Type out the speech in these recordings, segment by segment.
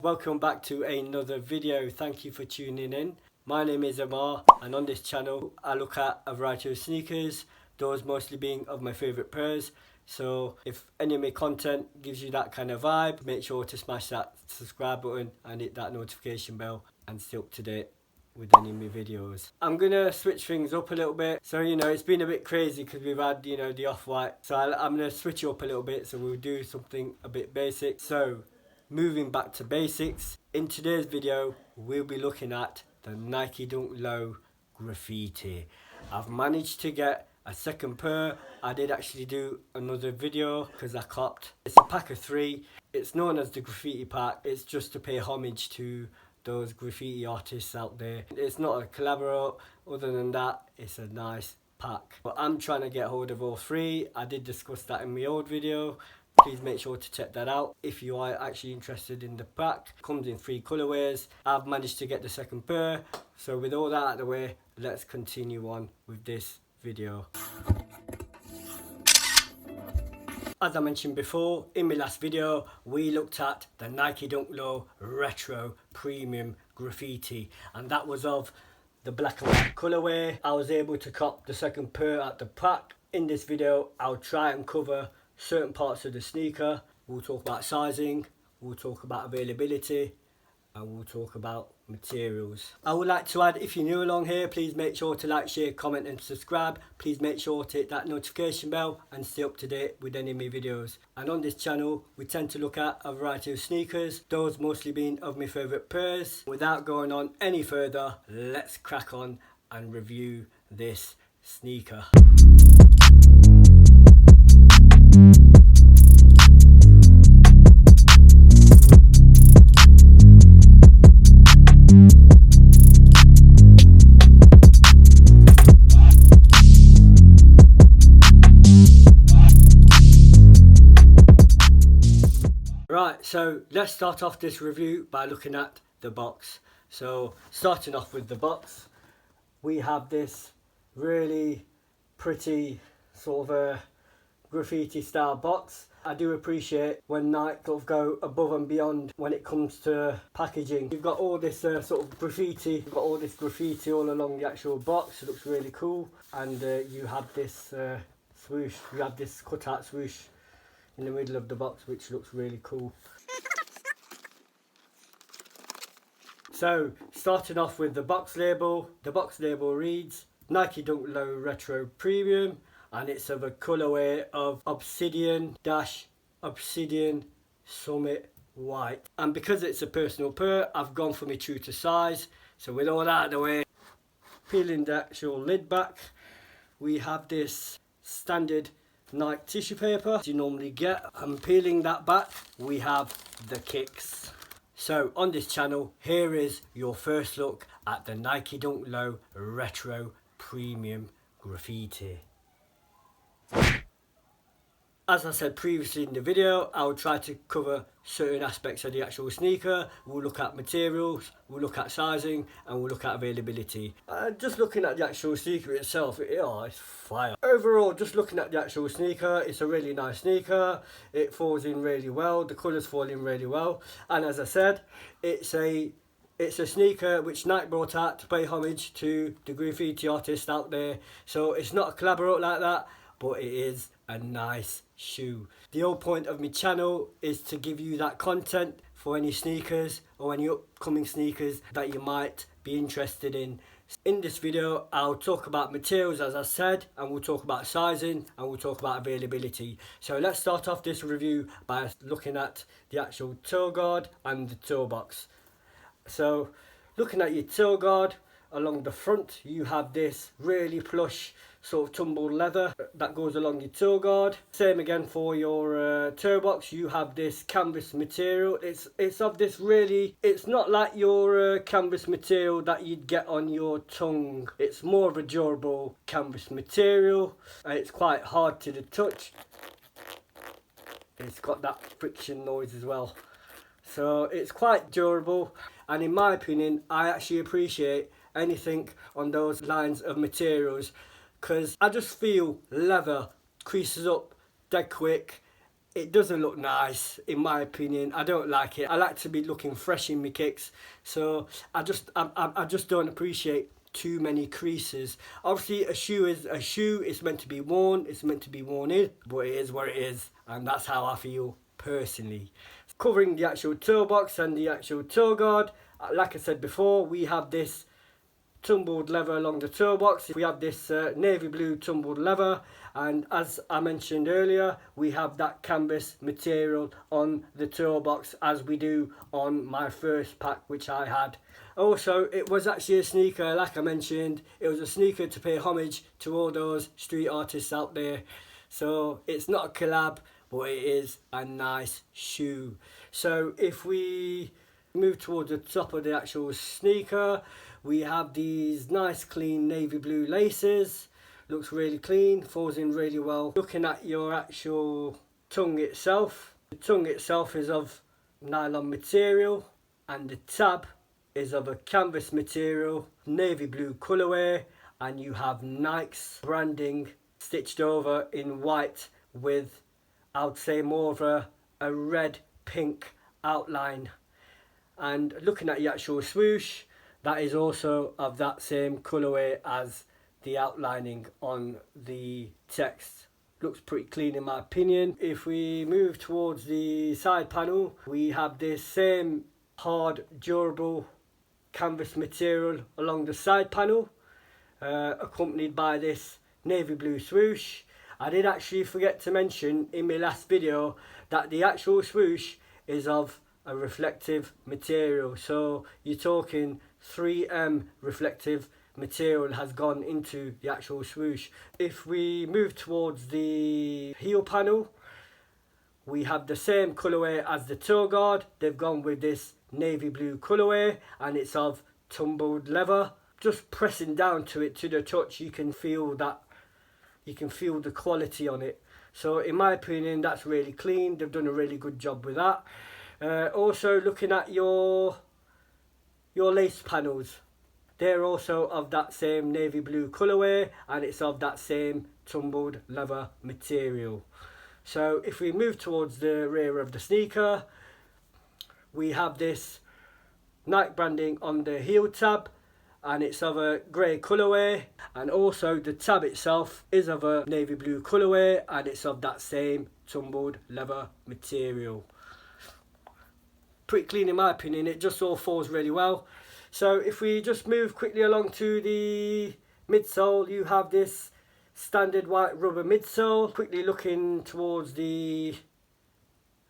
Welcome back to another video. Thank you for tuning in. My name is Amar, and on this channel I look at a variety of sneakers, those mostly being of my favourite pairs. So if any of my content gives you that kind of vibe, make sure to smash that subscribe button and hit that notification bell and stay up to date with any of my videos. I'm gonna switch things up a little bit. So it's been a bit crazy because we've had the off-white, so I'm gonna switch it up a little bit. So we'll do something a bit basic. So moving back to basics, in today's video we'll be looking at the Nike Dunk Low Graffiti. I've managed to get a second pair. I did actually do another video because I copped. It's a pack of 3. It's known as the Graffiti pack. It's just to pay homage to those graffiti artists out there. It's not a collabo. Other than that, it's a nice pack. But I'm trying to get hold of all 3. I did discuss that in my old video. Please make sure to check that out if you are actually interested in the pack. It comes in 3 colorways. I've managed to get the second pair. So with all that out of the way, let's continue on with this video. As I mentioned before, in my last video, we looked at the Nike Dunk Low Retro Premium Graffiti, and that was of the black and white colorway. I was able to cop the second pair at the pack. In this video, I'll try and cover certain parts of the sneaker. We'll talk about sizing, we'll talk about availability, and we'll talk about materials. I would like to add, if you're new along here, please make sure to like, share, comment and subscribe. Please make sure to hit that notification bell and stay up to date with any of my videos. And on this channel we tend to look at a variety of sneakers, those mostly being of my favourite pairs. Without going on any further, let's crack on and review this sneaker. Right, so let's start off this review by looking at the box. So starting off with the box, we have this really pretty sort of a graffiti style box. I do appreciate when Nike sort of go above and beyond when it comes to packaging. You've got all this sort of graffiti, you've got all this graffiti all along the actual box. It looks really cool, and you have this swoosh, you have this cutout swoosh in the middle of the box, which looks really cool. So starting off with the box label reads Nike Dunk Low Retro Premium, and it's of a colorway of Obsidian Summit White. And because it's a personal pair, I've gone for my true to size. So with all that out of the way, peeling the actual lid back, we have this standard Nike tissue paper as you normally get, and peeling that back we have the kicks. So on this channel, here is your first look at the Nike Dunk Low Retro Premium Graffiti. As I said previously in the video, I'll try to cover certain aspects of the actual sneaker. We'll look at materials, we'll look at sizing, and we'll look at availability. Just looking at the actual sneaker itself, it's fire. Overall, just looking at the actual sneaker, it's a really nice sneaker. It falls in really well, the colours fall in really well. And as I said, it's a sneaker which Nike brought out to pay homage to the graffiti artists out there. So it's not a collabo like that, but it is a nice shoe. The whole point of my channel is to give you that content for any sneakers or any upcoming sneakers that you might be interested in. In this video, I'll talk about materials, as I said, and we'll talk about sizing, and we'll talk about availability. So let's start off this review by looking at the actual toe guard and the toe box. So looking at your toe guard, along the front you have this really plush sort of tumbled leather that goes along your toe guard. Same again for your toe box, you have this canvas material. It's of this really, it's not like your canvas material that you'd get on your tongue. It's more of a durable canvas material. It's quite hard to the touch. It's got that friction noise as well. So it's quite durable, and in my opinion, I actually appreciate anything on those lines of materials, because I just feel leather creases up dead quick it doesn't look nice in my opinion. I don't like it. I like to be looking fresh in my kicks, so I just don't appreciate too many creases. Obviously a shoe is a shoe, it's meant to be worn, it's meant to be worn in, but it is what it is, and that's how I feel personally. Covering the actual toe box and the actual toe guard, like I said before, we have this tumbled leather along the toe box. We have this navy blue tumbled leather, and as I mentioned earlier, we have that canvas material on the toe box as we do on my first pack which I had. Also, it was actually a sneaker, like I mentioned, it was a sneaker to pay homage to all those street artists out there. So it's not a collab, but it is a nice shoe. So if we move towards the top of the actual sneaker, we have these nice clean navy blue laces. Looks really clean, falls in really well. Looking at your actual tongue itself, the tongue itself is of nylon material, and the tab is of a canvas material, navy blue colourway, and you have Nike's branding stitched over in white with, I would say, more of a red pink outline. And looking at the actual swoosh, that is also of that same colourway as the outlining on the text. Looks pretty clean in my opinion. If we move towards the side panel, we have this same hard, durable canvas material along the side panel, accompanied by this navy blue swoosh. I did actually forget to mention in my last video that the actual swoosh is of a reflective material, so you're talking 3M reflective material has gone into the actual swoosh. If we move towards the heel panel, we have the same colourway as the toe guard. They've gone with this navy blue colourway, and it's of tumbled leather. Just pressing down to it to the touch, you can feel that, you can feel the quality on it. So in my opinion, that's really clean. They've done a really good job with that. Also looking at your lace panels, they're also of that same navy blue colourway, and it's of that same tumbled leather material. So if we move towards the rear of the sneaker, we have this Nike branding on the heel tab, and it's of a grey colourway, and also the tab itself is of a navy blue colourway, and it's of that same tumbled leather material. Pretty clean in my opinion, it just all falls really well. So if we just move quickly along to the midsole, you have this standard white rubber midsole. Quickly looking towards the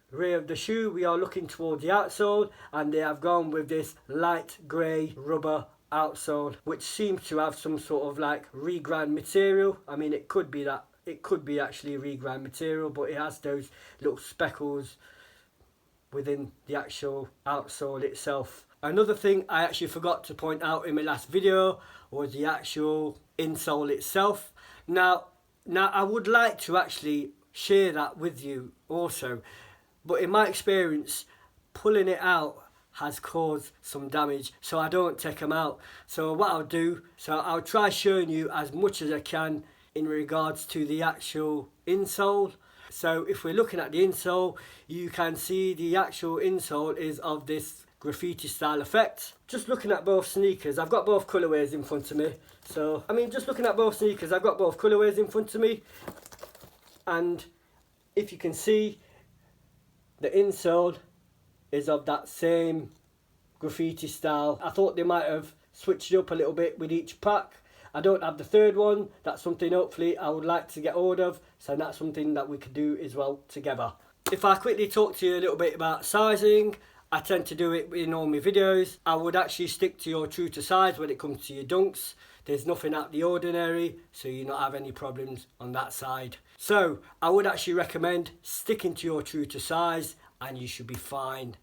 rear of the shoe, we are looking towards the outsole, and they have gone with this light grey rubber outsole, which seems to have some sort of like reground material. I mean, it could be that, it could be actually reground material, but it has those little speckles within the actual outsole itself. Another thing I actually forgot to point out in my last video was the actual insole itself. Now I would like to actually share that with you also, but in my experience, pulling it out has caused some damage, so I don't take them out. So what I'll do, so I'll try showing you as much as I can in regards to the actual insole. So if we're looking at the insole, you can see the actual insole is of this graffiti style effect. Just looking at both sneakers, I've got both colourways in front of me. So, I mean, just looking at both sneakers, I've got both colourways in front of me. And if you can see, the insole is of that same graffiti style. I thought they might have switched it up a little bit with each pack. I don't have the third one. That's something hopefully I would like to get hold of. So that's something that we could do as well together. If I quickly talk to you a little bit about sizing, I tend to do it in all my videos. I would actually stick to your true to size when it comes to your dunks. There's nothing out the ordinary, so you not have any problems on that side. So I would actually recommend sticking to your true to size, and you should be fine.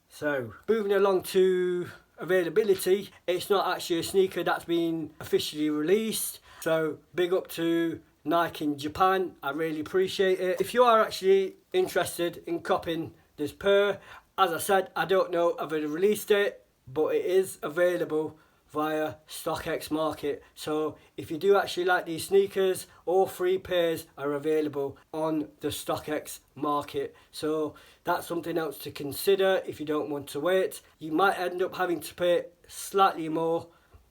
So moving along to availability, it's not actually a sneaker that's been officially released, so big up to Nike in Japan. I really appreciate it. If you are actually interested in copying this pair, as I said, I don't know of a release date, but it is available via StockX Market. So if you do actually like these sneakers, all 3 pairs are available on the StockX Market. So that's something else to consider if you don't want to wait. You might end up having to pay slightly more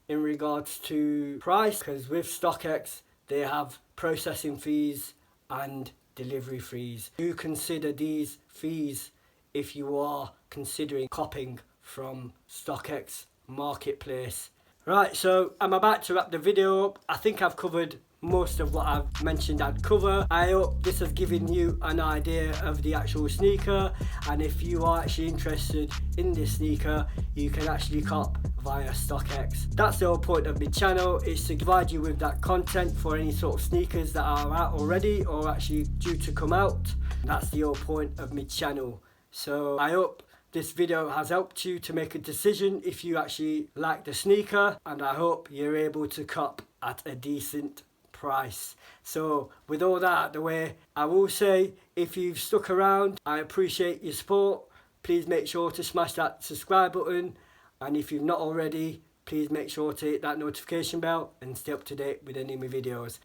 in regards to price, because with StockX they have processing fees and delivery fees. Do consider these fees if you are considering copying from StockX Marketplace. Right, so I'm about to wrap the video up. I think I've covered most of what I've mentioned I'd cover. I hope this has given you an idea of the actual sneaker, and if you are actually interested in this sneaker, you can actually cop via StockX. That's the whole point of my channel, is to provide you with that content for any sort of sneakers that are out already or actually due to come out. That's the whole point of my channel. So I hope this video has helped you to make a decision if you actually like the sneaker, and I hope you're able to cop at a decent price. So with all that out of the way, I will say, if you've stuck around, I appreciate your support. Please make sure to smash that subscribe button, and if you've not already, please make sure to hit that notification bell and stay up to date with any of my videos.